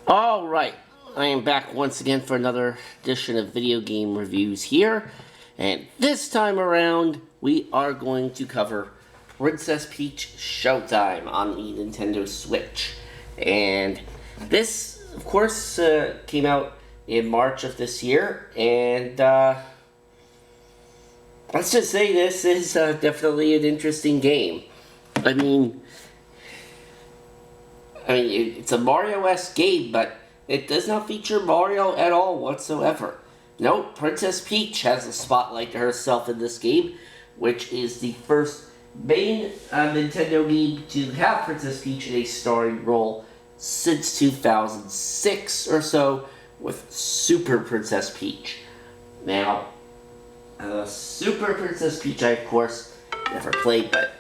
Alright, I am back once again for another edition of video game reviews here. And this time around, we are going to cover Princess Peach Showtime on the Nintendo Switch. And this, of course, came out in March of this year. And let's just say this is definitely an interesting game. I mean, it's a Mario-esque game, but it does not feature Mario at all whatsoever. Nope, Princess Peach has a spotlight to herself in this game, which is the first main Nintendo game to have Princess Peach in a starring role since 2006 or so with Super Princess Peach. Now, Super Princess Peach I, of course, never played, but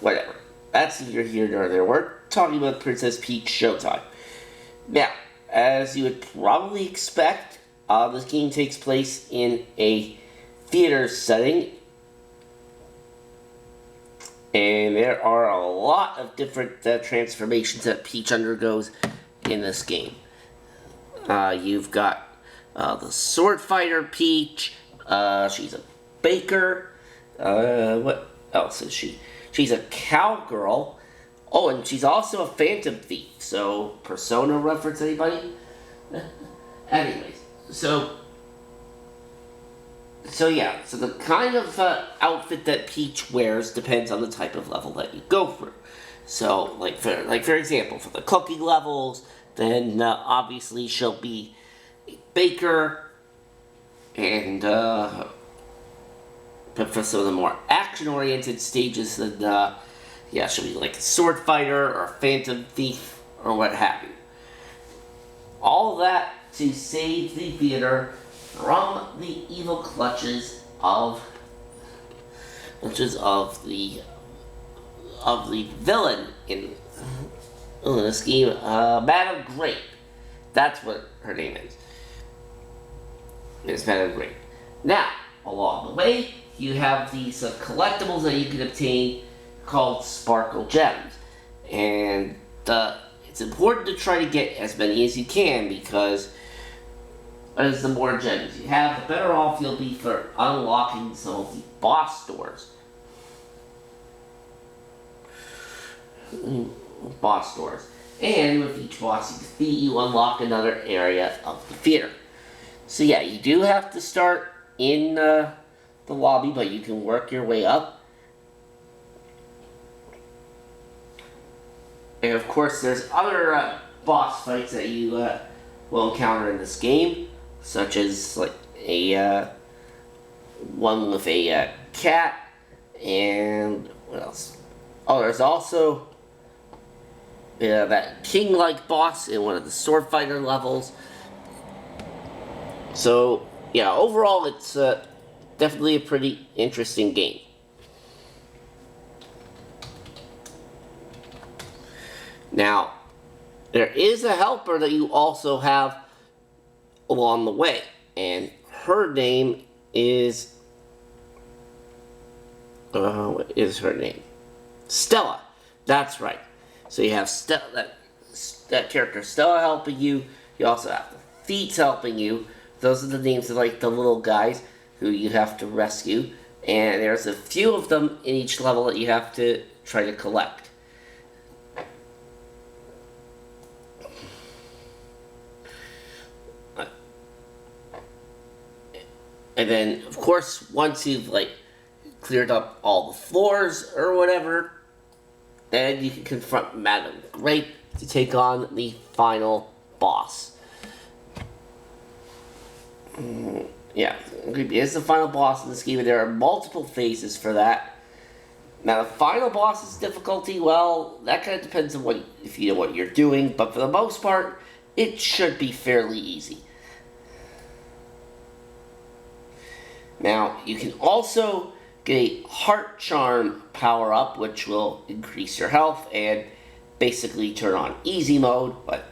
whatever. That's neither here nor there. We're talking about Princess Peach Showtime. Now, as you would probably expect, this game takes place in a theater setting. And there are a lot of different transformations that Peach undergoes in this game. You've got the sword fighter Peach. She's a baker. What else is she? She's a cowgirl. Oh, and she's also a phantom thief. So, Persona reference, anybody? Anyways, so yeah. So the kind of outfit that Peach wears depends on the type of level that you go through. So, for example, for the cooking levels, then obviously she'll be a baker, and but for some of the more action-oriented stages, then, yeah, she'll be like a sword fighter or a phantom thief or what have you. All that to save the theater from the evil clutches of the villain in this game, Madame Grape. That's what her name is. It's Madame Grape. Now, along the way, you have these collectibles that you can obtain called Sparkle Gems. And it's important to try to get as many as you can, because as the more gems you have, the better off you'll be for unlocking some of the boss doors. And with each boss you defeat, you unlock another area of the theater. So yeah, you do have to start in the lobby, but you can work your way up. And of course, there's other boss fights that you will encounter in this game, such as like a one with a cat, and what else? Oh, there's also that king-like boss in one of the sword fighter levels. So yeah, overall, it's definitely a pretty interesting game. Now, there is a helper that you also have along the way, and her name is, what is her name? Stella. That's right. So you have that character Stella helping you. You also have the Feats helping you. Those are the names of like the little guys who you have to rescue, and there's a few of them in each level that you have to try to collect. And then, of course, once you've like cleared up all the floors or whatever, then you can confront Madame Grape to take on the final boss. Yeah, Grape is the final boss in this game, and there are multiple phases for that. Now, the final boss's difficulty, well, that kind of depends on if you know what you're doing, but for the most part, it should be fairly easy. Now, you can also get a Heart Charm power-up, which will increase your health and basically turn on easy mode, but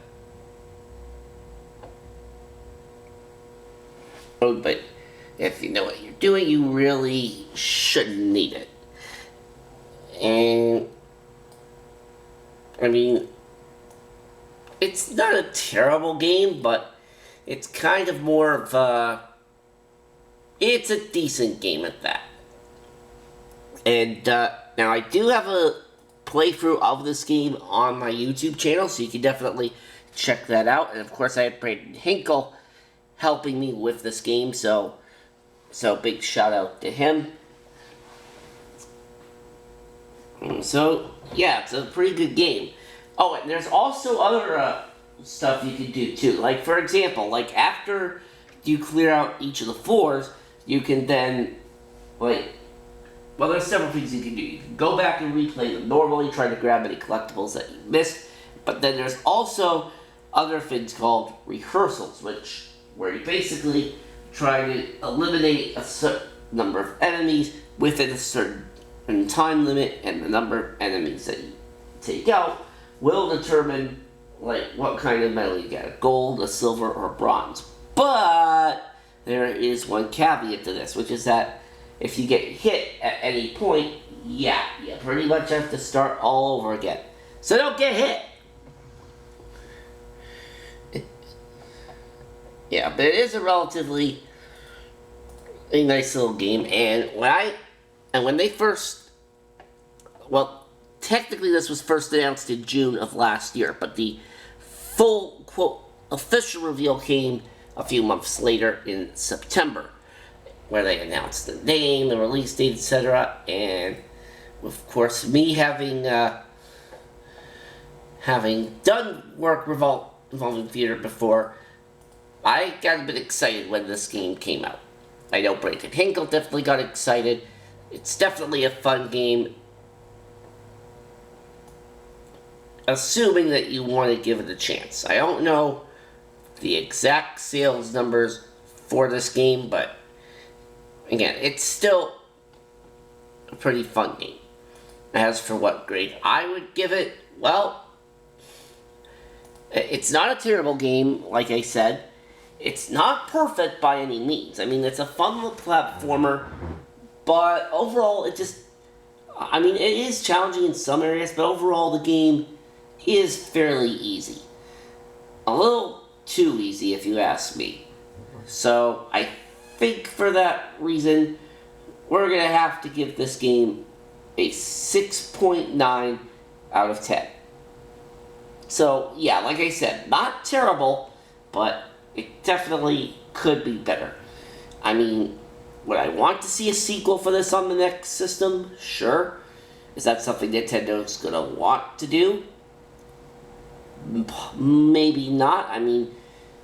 if you know what you're doing, you really shouldn't need it. And I mean, it's not a terrible game, but it's kind of more of a... It's a decent game at that. And now I do have a playthrough of this game on my YouTube channel, so you can definitely check that out. And of course I have Brandon Hinkle helping me with this game, so big shout out to him. So yeah, it's a pretty good game. Oh, and there's also other stuff you can do too. Like for example, like after you clear out each of the floors, you can then like, well, there's several things you can do. You can go back and replay them normally, try to grab any collectibles that you missed. But then there's also other things called rehearsals, where you basically try to eliminate a certain number of enemies within a certain time limit, and the number of enemies that you take out will determine like what kind of medal you get: a gold, a silver, or a bronze. But there is one caveat to this, which is that if you get hit at any point, you pretty much have to start all over again. So don't get hit! Yeah, but it is a relatively nice little game, and when they first, well, technically this was first announced in June of last year, but the full, quote, official reveal came a few months later in September, where they announced the name, the release date, etc. And of course, me having done work involving theater before, I got a bit excited when this game came out. I know Brandon Hinkle definitely got excited. It's definitely a fun game, assuming that you want to give it a chance. I don't know the exact sales numbers for this game, but again, it's still a pretty fun game. As for what grade I would give it, well, it's not a terrible game, like I said. It's not perfect by any means. I mean, it's a fun little platformer, but overall, it is challenging in some areas, but overall, the game is fairly easy. A little too easy, if you ask me. So, I think for that reason, we're going to have to give this game a 6.9 out of 10. So, yeah, like I said, not terrible, but it definitely could be better. I mean, would I want to see a sequel for this on the next system? Sure. Is that something Nintendo's going to want to do? Maybe not. I mean,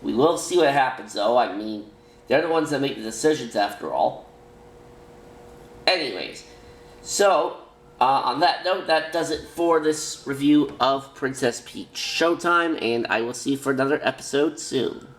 we will see what happens, though. I mean, they're the ones that make the decisions, after all. Anyways, so, on that note, that does it for this review of Princess Peach Showtime, and I will see you for another episode soon.